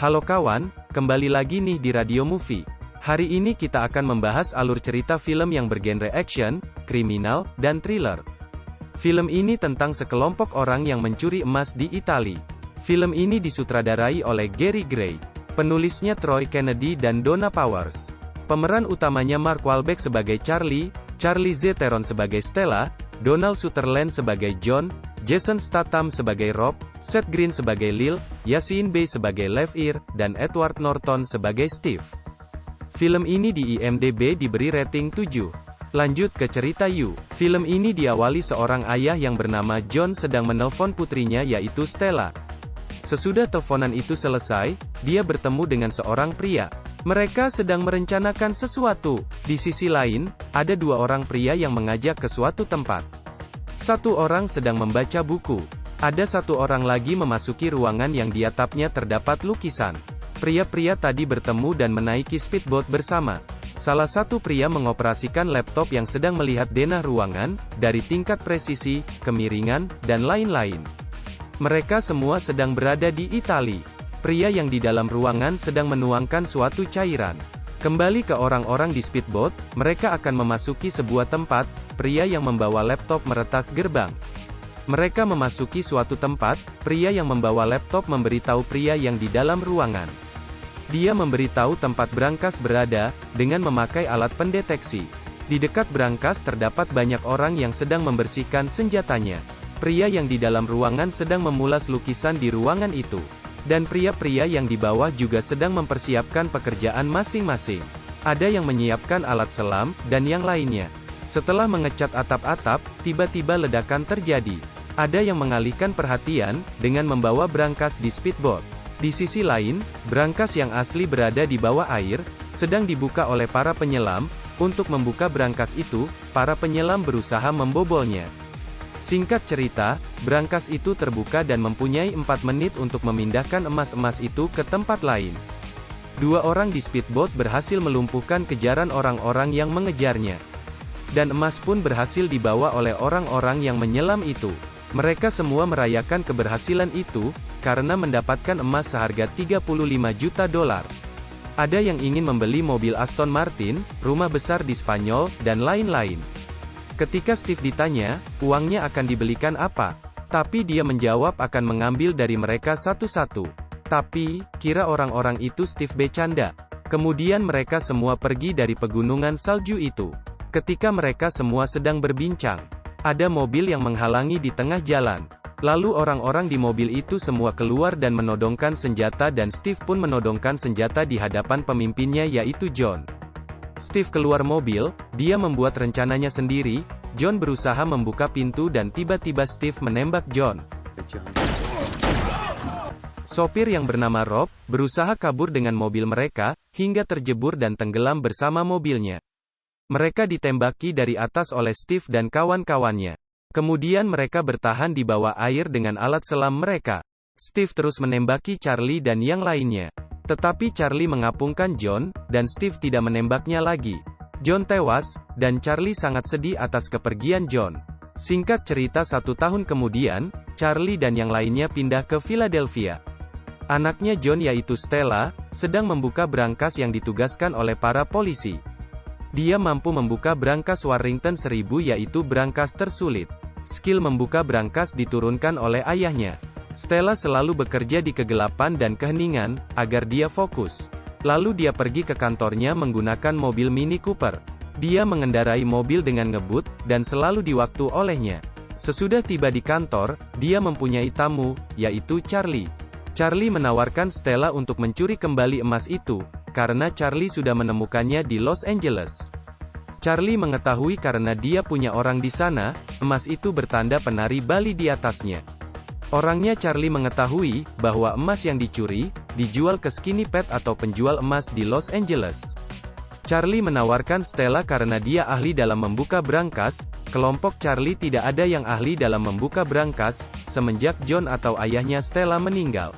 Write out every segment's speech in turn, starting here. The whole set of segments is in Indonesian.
Halo kawan, kembali lagi nih di Radio Movie. Hari ini kita akan membahas alur cerita film yang bergenre action, kriminal, dan thriller. Film ini tentang sekelompok orang yang mencuri emas di Italia. Film ini disutradarai oleh Gary Gray. Penulisnya Troy Kennedy dan Donna Powers. Pemeran utamanya Mark Wahlberg sebagai Charlie, Charlize Theron sebagai Stella, Donald Sutherland sebagai John, Jason Statham sebagai Rob, Seth Green sebagai Lil, Yasiin Bey sebagai Lev-Ir, dan Edward Norton sebagai Steve. Film ini di IMDb diberi rating 7. Lanjut ke cerita yuk. Film ini diawali seorang ayah yang bernama John sedang menelpon putrinya yaitu Stella. Sesudah teleponan itu selesai, dia bertemu dengan seorang pria. Mereka sedang merencanakan sesuatu. Di sisi lain, ada dua orang pria yang mengajak ke suatu tempat. Satu orang sedang membaca buku. Ada satu orang lagi memasuki ruangan yang di atapnya terdapat lukisan. Pria-pria tadi bertemu dan menaiki speedboat bersama. Salah satu pria mengoperasikan laptop yang sedang melihat denah ruangan, dari tingkat presisi, kemiringan, dan lain-lain. Mereka semua sedang berada di Italia. Pria yang di dalam ruangan sedang menuangkan suatu cairan. Kembali ke orang-orang di speedboat, mereka akan memasuki sebuah tempat. Pria yang membawa laptop meretas gerbang. Mereka memasuki suatu tempat, pria yang membawa laptop memberitahu pria yang di dalam ruangan. Dia memberitahu tempat brankas berada, dengan memakai alat pendeteksi. Di dekat brankas terdapat banyak orang yang sedang membersihkan senjatanya. Pria yang di dalam ruangan sedang memulas lukisan di ruangan itu. Dan pria-pria yang di bawah juga sedang mempersiapkan pekerjaan masing-masing. Ada yang menyiapkan alat selam, dan yang lainnya. Setelah mengecat atap-atap, tiba-tiba ledakan terjadi. Ada yang mengalihkan perhatian, dengan membawa brankas di speedboat. Di sisi lain, brankas yang asli berada di bawah air, sedang dibuka oleh para penyelam. Untuk membuka brankas itu, para penyelam berusaha membobolnya. Singkat cerita, brankas itu terbuka dan mempunyai 4 menit untuk memindahkan emas-emas itu ke tempat lain. Dua orang di speedboat berhasil melumpuhkan kejaran orang-orang yang mengejarnya. Dan emas pun berhasil dibawa oleh orang-orang yang menyelam itu. Mereka semua merayakan keberhasilan itu, karena mendapatkan emas seharga 35 juta dolar. Ada yang ingin membeli mobil Aston Martin, rumah besar di Spanyol, dan lain-lain. Ketika Steve ditanya, uangnya akan dibelikan apa? Tapi dia menjawab akan mengambil dari mereka satu-satu. Tapi, kira orang-orang itu Steve bercanda. Kemudian mereka semua pergi dari pegunungan salju itu. Ketika mereka semua sedang berbincang, ada mobil yang menghalangi di tengah jalan. Lalu orang-orang di mobil itu semua keluar dan menodongkan senjata dan Steve pun menodongkan senjata di hadapan pemimpinnya yaitu John. Steve keluar mobil, dia membuat rencananya sendiri. John berusaha membuka pintu dan tiba-tiba Steve menembak John. Sopir yang bernama Rob, berusaha kabur dengan mobil mereka, hingga terjebur dan tenggelam bersama mobilnya. Mereka ditembaki dari atas oleh Steve dan kawan-kawannya. Kemudian mereka bertahan di bawah air dengan alat selam mereka. Steve terus menembaki Charlie dan yang lainnya. Tetapi Charlie mengapungkan John, dan Steve tidak menembaknya lagi. John tewas, dan Charlie sangat sedih atas kepergian John. Singkat cerita 1 tahun kemudian, Charlie dan yang lainnya pindah ke Philadelphia. Anaknya John yaitu Stella, sedang membuka brankas yang ditugaskan oleh para polisi. Dia mampu membuka brankas Warrington 1000 yaitu brankas tersulit. Skill membuka brankas diturunkan oleh ayahnya. Stella selalu bekerja di kegelapan dan keheningan, agar dia fokus. Lalu dia pergi ke kantornya menggunakan mobil Mini Cooper. Dia mengendarai mobil dengan ngebut, dan selalu di waktu olehnya. Sesudah tiba di kantor, dia mempunyai tamu, yaitu Charlie. Charlie menawarkan Stella untuk mencuri kembali emas itu, karena Charlie sudah menemukannya di Los Angeles. Charlie mengetahui karena dia punya orang di sana, emas itu bertanda penari Bali di atasnya. Orangnya Charlie mengetahui, bahwa emas yang dicuri, dijual ke Skinny Pet atau penjual emas di Los Angeles. Charlie menawarkan Stella karena dia ahli dalam membuka brankas. Kelompok Charlie tidak ada yang ahli dalam membuka brankas, semenjak John atau ayahnya Stella meninggal.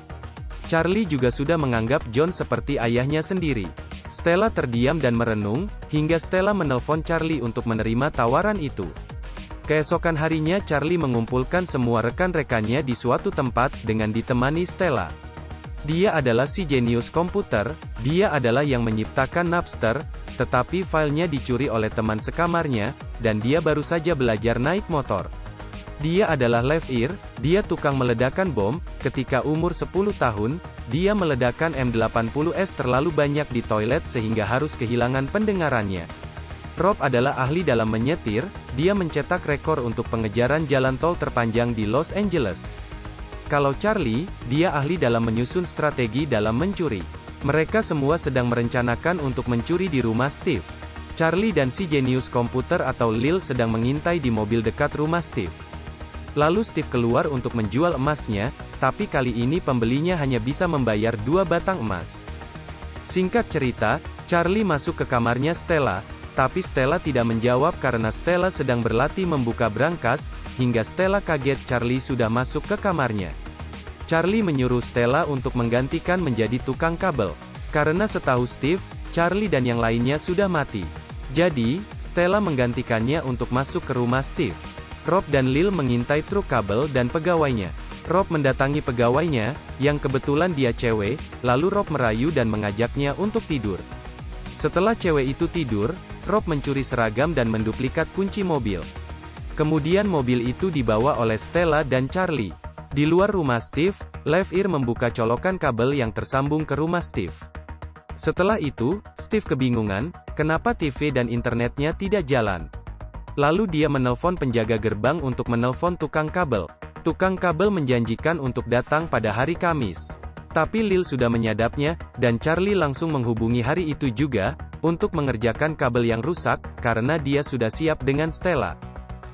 Charlie juga sudah menganggap John seperti ayahnya sendiri. Stella terdiam dan merenung, hingga Stella menelpon Charlie untuk menerima tawaran itu. Keesokan harinya Charlie mengumpulkan semua rekan-rekannya di suatu tempat, dengan ditemani Stella. Dia adalah si jenius komputer, dia adalah yang menciptakan Napster, tetapi filenya dicuri oleh teman sekamarnya, dan dia baru saja belajar naik motor. Dia adalah Lev-Ir, dia tukang meledakkan bom. Ketika umur 10 tahun, dia meledakkan M80S terlalu banyak di toilet sehingga harus kehilangan pendengarannya. Rob adalah ahli dalam menyetir, dia mencetak rekor untuk pengejaran jalan tol terpanjang di Los Angeles. Kalau Charlie, dia ahli dalam menyusun strategi dalam mencuri. Mereka semua sedang merencanakan untuk mencuri di rumah Steve. Charlie dan si jenius komputer atau Lil sedang mengintai di mobil dekat rumah Steve. Lalu Steve keluar untuk menjual emasnya, tapi kali ini pembelinya hanya bisa membayar 2 batang emas. Singkat cerita, Charlie masuk ke kamarnya Stella, tapi Stella tidak menjawab karena Stella sedang berlatih membuka brankas, hingga Stella kaget Charlie sudah masuk ke kamarnya. Charlie menyuruh Stella untuk menggantikan menjadi tukang kabel. Karena setahu Steve, Charlie dan yang lainnya sudah mati. Jadi, Stella menggantikannya untuk masuk ke rumah Steve. Rob dan Lil mengintai truk kabel dan pegawainya. Rob mendatangi pegawainya, yang kebetulan dia cewek, lalu Rob merayu dan mengajaknya untuk tidur. Setelah cewek itu tidur, Rob mencuri seragam dan menduplikat kunci mobil. Kemudian mobil itu dibawa oleh Stella dan Charlie. Di luar rumah Steve, Lev-Ir membuka colokan kabel yang tersambung ke rumah Steve. Setelah itu, Steve kebingungan, kenapa TV dan internetnya tidak jalan. Lalu dia menelpon penjaga gerbang untuk menelpon tukang kabel. Tukang kabel menjanjikan untuk datang pada hari Kamis. Tapi Lil sudah menyadapnya, dan Charlie langsung menghubungi hari itu juga, untuk mengerjakan kabel yang rusak, karena dia sudah siap dengan Stella.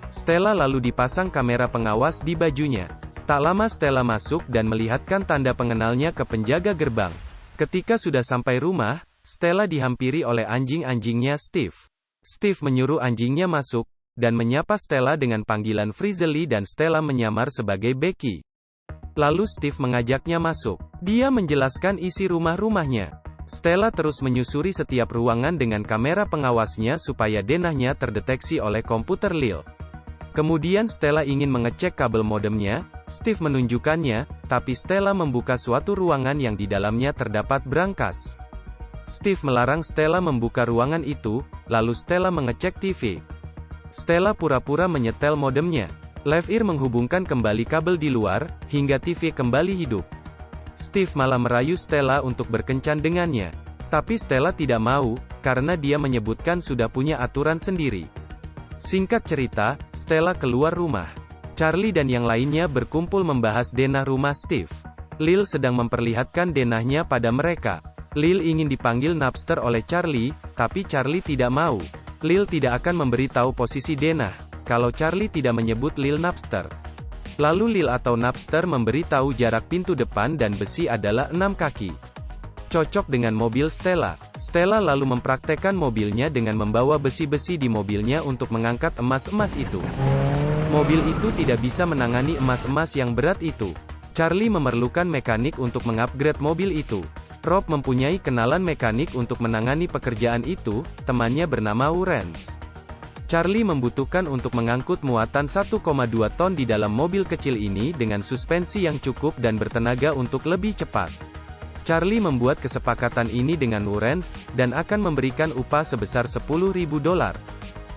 Stella lalu dipasang kamera pengawas di bajunya. Tak lama Stella masuk dan melihatkan tanda pengenalnya ke penjaga gerbang. Ketika sudah sampai rumah, Stella dihampiri oleh anjing-anjingnya Steve. Steve menyuruh anjingnya masuk, dan menyapa Stella dengan panggilan Frizzly dan Stella menyamar sebagai Becky. Lalu Steve mengajaknya masuk. Dia menjelaskan isi rumah-rumahnya. Stella terus menyusuri setiap ruangan dengan kamera pengawasnya supaya denahnya terdeteksi oleh komputer Lil. Kemudian Stella ingin mengecek kabel modemnya, Steve menunjukkannya, tapi Stella membuka suatu ruangan yang di dalamnya terdapat brankas. Steve melarang Stella membuka ruangan itu, lalu Stella mengecek TV. Stella pura-pura menyetel modemnya. Lev-Ir menghubungkan kembali kabel di luar, hingga TV kembali hidup. Steve malah merayu Stella untuk berkencan dengannya. Tapi Stella tidak mau, karena dia menyebutkan sudah punya aturan sendiri. Singkat cerita, Stella keluar rumah. Charlie dan yang lainnya berkumpul membahas denah rumah Steve. Lil sedang memperlihatkan denahnya pada mereka. Lil ingin dipanggil Napster oleh Charlie, tapi Charlie tidak mau. Lil tidak akan memberitahu posisi denah, kalau Charlie tidak menyebut Lil Napster. Lalu Lil atau Napster memberitahu jarak pintu depan dan besi adalah 6 kaki. Cocok dengan mobil Stella. Stella lalu mempraktekkan mobilnya dengan membawa besi-besi di mobilnya untuk mengangkat emas-emas itu. Mobil itu tidak bisa menangani emas-emas yang berat itu. Charlie memerlukan mekanik untuk mengupgrade mobil itu. Rob mempunyai kenalan mekanik untuk menangani pekerjaan itu, temannya bernama Urens. Charlie membutuhkan untuk mengangkut muatan 1,2 ton di dalam mobil kecil ini dengan suspensi yang cukup dan bertenaga untuk lebih cepat. Charlie membuat kesepakatan ini dengan Urens, dan akan memberikan upah sebesar $10.000.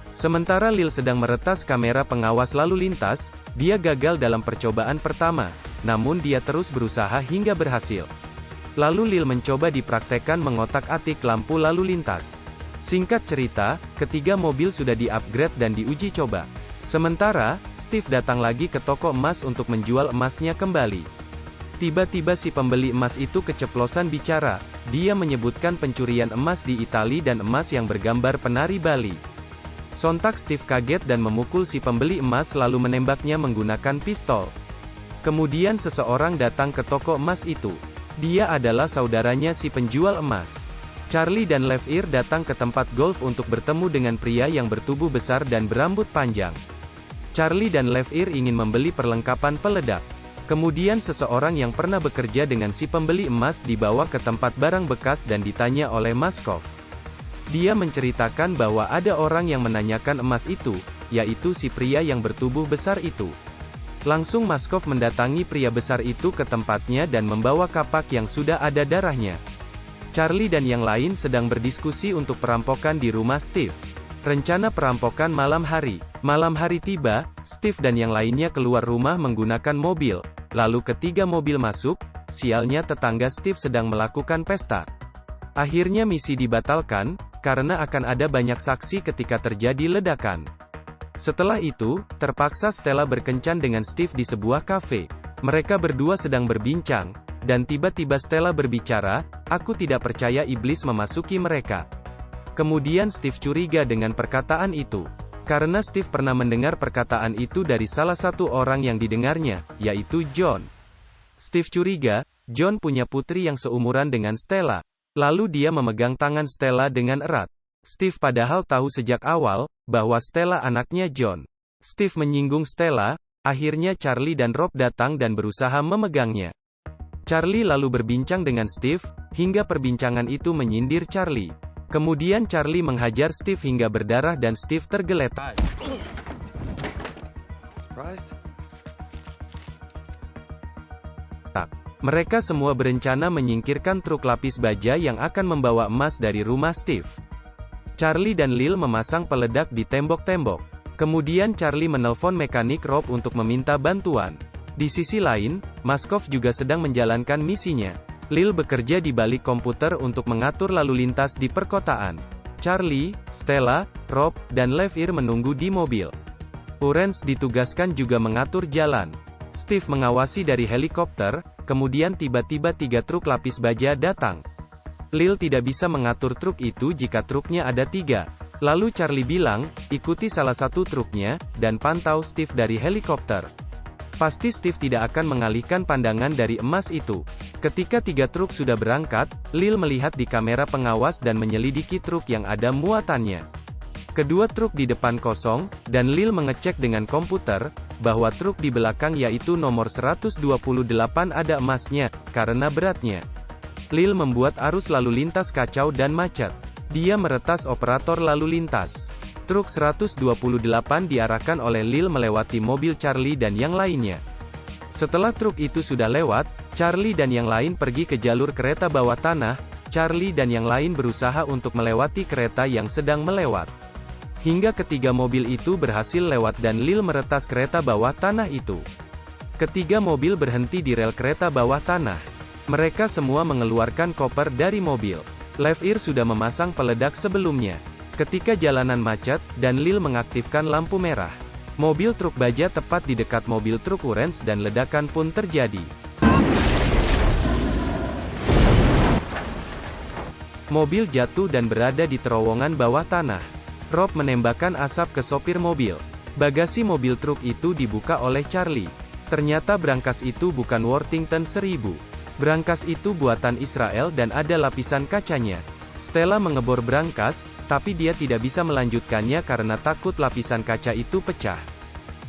Sementara Lil sedang meretas kamera pengawas lalu lintas, dia gagal dalam percobaan pertama, namun dia terus berusaha hingga berhasil. Lalu Lil mencoba dipraktekkan mengotak-atik lampu lalu lintas. Singkat cerita, ketiga mobil sudah di-upgrade dan diuji coba. Sementara, Steve datang lagi ke toko emas untuk menjual emasnya kembali. Tiba-tiba si pembeli emas itu keceplosan bicara. Dia menyebutkan pencurian emas di Italia dan emas yang bergambar penari Bali. Sontak Steve kaget dan memukul si pembeli emas lalu menembaknya menggunakan pistol. Kemudian seseorang datang ke toko emas itu. Dia adalah saudaranya si penjual emas. Charlie dan Lev-Ir datang ke tempat golf untuk bertemu dengan pria yang bertubuh besar dan berambut panjang. Charlie dan Lev-Ir ingin membeli perlengkapan peledak. Kemudian seseorang yang pernah bekerja dengan si pembeli emas dibawa ke tempat barang bekas dan ditanya oleh Maskov. Dia menceritakan bahwa ada orang yang menanyakan emas itu, yaitu si pria yang bertubuh besar itu. Langsung Maskov mendatangi pria besar itu ke tempatnya dan membawa kapak yang sudah ada darahnya. Charlie dan yang lain sedang berdiskusi untuk perampokan di rumah Steve. Rencana perampokan malam hari. Malam hari tiba, Steve dan yang lainnya keluar rumah menggunakan mobil. Lalu ketiga mobil masuk, sialnya tetangga Steve sedang melakukan pesta. Akhirnya misi dibatalkan, karena akan ada banyak saksi ketika terjadi ledakan. Setelah itu, terpaksa Stella berkencan dengan Steve di sebuah kafe. Mereka berdua sedang berbincang, dan tiba-tiba Stella berbicara, "Aku tidak percaya iblis memasuki mereka." Kemudian Steve curiga dengan perkataan itu. Karena Steve pernah mendengar perkataan itu dari salah satu orang yang didengarnya, yaitu John. Steve curiga, John punya putri yang seumuran dengan Stella. Lalu dia memegang tangan Stella dengan erat. Steve padahal tahu sejak awal, bahwa Stella anaknya John. Steve menyinggung Stella, akhirnya Charlie dan Rob datang dan berusaha memegangnya. Charlie lalu berbincang dengan Steve, hingga perbincangan itu menyindir Charlie. Kemudian Charlie menghajar Steve hingga berdarah dan Steve tergeletak. Mereka semua berencana menyingkirkan truk lapis baja yang akan membawa emas dari rumah Steve. Charlie dan Lil memasang peledak di tembok-tembok. Kemudian Charlie menelpon mekanik Rob untuk meminta bantuan. Di sisi lain, Maskov juga sedang menjalankan misinya. Lil bekerja di balik komputer untuk mengatur lalu lintas di perkotaan. Charlie, Stella, Rob, dan Levir menunggu di mobil. Urens ditugaskan juga mengatur jalan. Steve mengawasi dari helikopter, kemudian tiba-tiba 3 truk lapis baja datang. Lil tidak bisa mengatur truk itu jika truknya ada 3. Lalu Charlie bilang, ikuti salah satu truknya, dan pantau Steve dari helikopter. Pasti Steve tidak akan mengalihkan pandangan dari emas itu. Ketika 3 truk sudah berangkat, Lil melihat di kamera pengawas dan menyelidiki truk yang ada muatannya. Kedua truk di depan kosong, dan Lil mengecek dengan komputer, bahwa truk di belakang yaitu nomor 128 ada emasnya, karena beratnya. Lil membuat arus lalu lintas kacau dan macet. Dia meretas operator lalu lintas. Truk 128 diarahkan oleh Lil melewati mobil Charlie dan yang lainnya. Setelah truk itu sudah lewat, Charlie dan yang lain pergi ke jalur kereta bawah tanah. Charlie dan yang lain berusaha untuk melewati kereta yang sedang melewat. Hingga ketiga mobil itu berhasil lewat dan Lil meretas kereta bawah tanah itu. Ketiga mobil berhenti di rel kereta bawah tanah. Mereka semua mengeluarkan koper dari mobil. Levir sudah memasang peledak sebelumnya. Ketika jalanan macet, dan Lil mengaktifkan lampu merah. Mobil truk baja tepat di dekat mobil truk Urens dan ledakan pun terjadi. Mobil jatuh dan berada di terowongan bawah tanah. Rob menembakkan asap ke sopir mobil. Bagasi mobil truk itu dibuka oleh Charlie. Ternyata brankas itu bukan Worthington 1000. Brankas itu buatan Israel dan ada lapisan kacanya. Stella mengebor brankas, tapi dia tidak bisa melanjutkannya karena takut lapisan kaca itu pecah.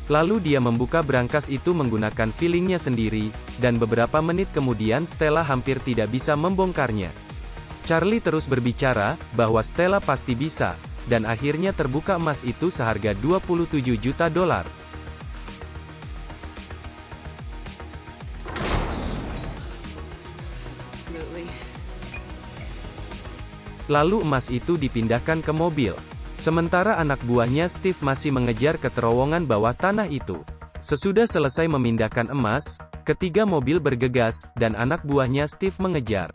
Lalu dia membuka brankas itu menggunakan feelingnya sendiri, dan beberapa menit kemudian Stella hampir tidak bisa membongkarnya. Charlie terus berbicara, bahwa Stella pasti bisa, dan akhirnya terbuka emas itu seharga $27 juta. Lalu emas itu dipindahkan ke mobil. Sementara anak buahnya Steve masih mengejar ke terowongan bawah tanah itu. Sesudah selesai memindahkan emas, ketiga mobil bergegas, dan anak buahnya Steve mengejar.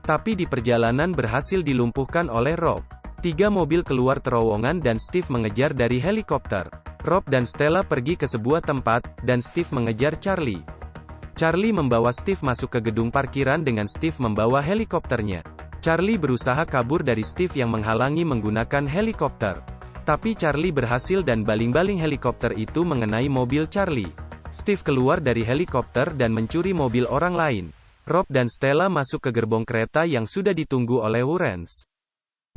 Tapi di perjalanan berhasil dilumpuhkan oleh Rob. 3 mobil keluar terowongan dan Steve mengejar dari helikopter. Rob dan Stella pergi ke sebuah tempat, dan Steve mengejar Charlie. Charlie membawa Steve masuk ke gedung parkiran dengan Steve membawa helikopternya. Charlie berusaha kabur dari Steve yang menghalangi menggunakan helikopter. Tapi Charlie berhasil dan baling-baling helikopter itu mengenai mobil Charlie. Steve keluar dari helikopter dan mencuri mobil orang lain. Rob dan Stella masuk ke gerbong kereta yang sudah ditunggu oleh Urens.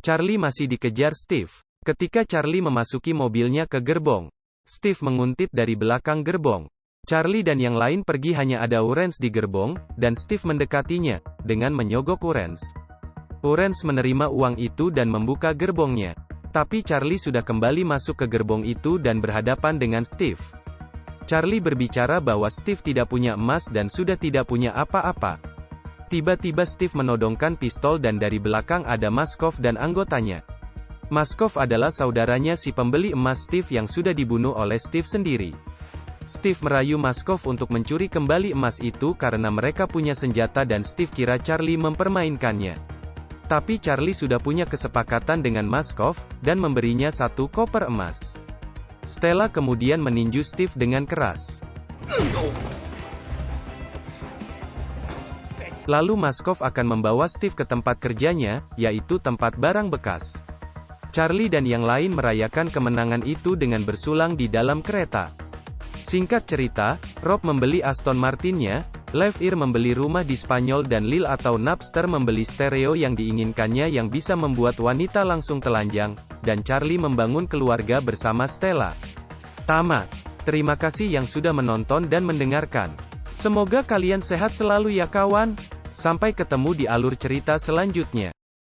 Charlie masih dikejar Steve. Ketika Charlie memasuki mobilnya ke gerbong, Steve menguntit dari belakang gerbong. Charlie dan yang lain pergi hanya ada Orange di gerbong, dan Steve mendekatinya, dengan menyogok Orange. Orange menerima uang itu dan membuka gerbongnya. Tapi Charlie sudah kembali masuk ke gerbong itu dan berhadapan dengan Steve. Charlie berbicara bahwa Steve tidak punya emas dan sudah tidak punya apa-apa. Tiba-tiba Steve menodongkan pistol dan dari belakang ada Maskov dan anggotanya. Maskov adalah saudaranya si pembeli emas Steve yang sudah dibunuh oleh Steve sendiri. Steve merayu Maskov untuk mencuri kembali emas itu karena mereka punya senjata dan Steve kira Charlie mempermainkannya. Tapi Charlie sudah punya kesepakatan dengan Maskov, dan memberinya 1 koper emas. Stella kemudian meninju Steve dengan keras. Lalu Maskov akan membawa Steve ke tempat kerjanya, yaitu tempat barang bekas. Charlie dan yang lain merayakan kemenangan itu dengan bersulang di dalam kereta. Singkat cerita, Rob membeli Aston Martin-nya, Lev-Ir membeli rumah di Spanyol dan Lil atau Napster membeli stereo yang diinginkannya yang bisa membuat wanita langsung telanjang, dan Charlie membangun keluarga bersama Stella. Tamat. Terima kasih yang sudah menonton dan mendengarkan. Semoga kalian sehat selalu ya kawan. Sampai ketemu di alur cerita selanjutnya.